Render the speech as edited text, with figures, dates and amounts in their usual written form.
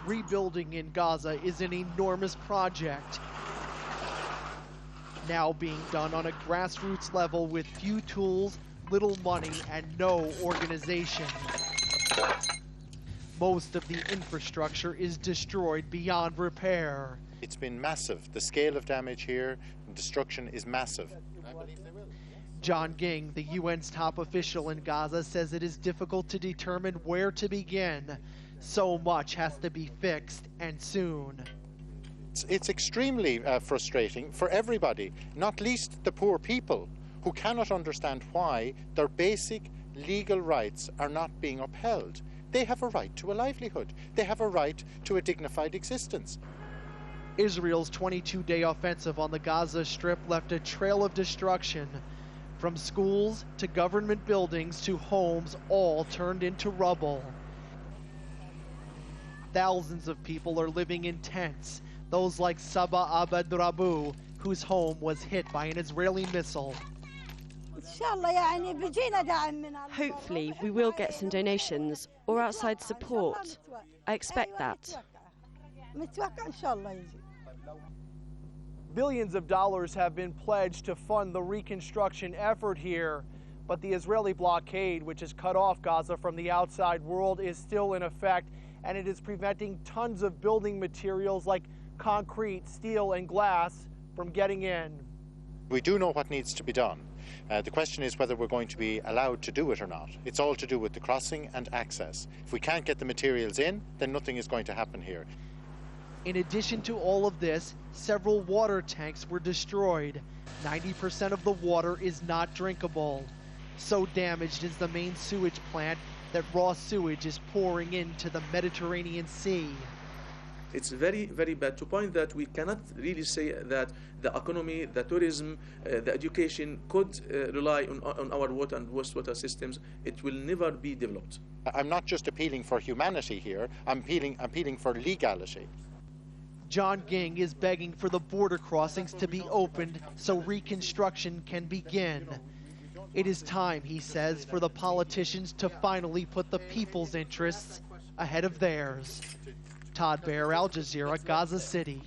Rebuilding in Gaza is an enormous project, now being done on a grassroots level with few tools, little money, and no organization. Most of the infrastructure is destroyed beyond repair. It's been massive. The scale of damage here and destruction is massive. John Ging, the UN's top official in Gaza, says it is difficult to determine where to begin. So much has to be fixed, and soon. It's extremely frustrating for everybody, not least the poor people, who cannot understand why their basic legal rights are not being upheld. They have a right to a livelihood. They have a right to a dignified existence. Israel's 22-day offensive on the Gaza Strip left a trail of destruction. From schools to government buildings to homes, all turned into rubble. Thousands of people are living in tents, those like Saba Abed Rabu, whose home was hit by an Israeli missile. Hopefully we will get some donations or outside support. I expect that. Billions of dollars have been pledged to fund the reconstruction effort here, but the Israeli blockade, which has cut off Gaza from the outside world, is still in effect, and it is preventing tons of building materials like concrete, steel, and glass from getting in. We do know what needs to be done. The question is whether we're going to be allowed to do it or not. It's all to do with the crossing and access. If we can't get the materials in, then nothing is going to happen here. In addition to all of this, several water tanks were destroyed. 90% of the water is not drinkable. So damaged is the main sewage plant that raw sewage is pouring into the Mediterranean Sea. It's very, very bad, to point that we cannot really say that the economy, the tourism, the education could rely on our water and wastewater systems. It will never be developed. I'm not just appealing for humanity here, I'm appealing for legality. John Ging is begging for the border crossings to be opened so reconstruction can begin. It is time, he says, for the politicians to finally put the people's interests ahead of theirs. Todd, Baer, Al Jazeera, Gaza City.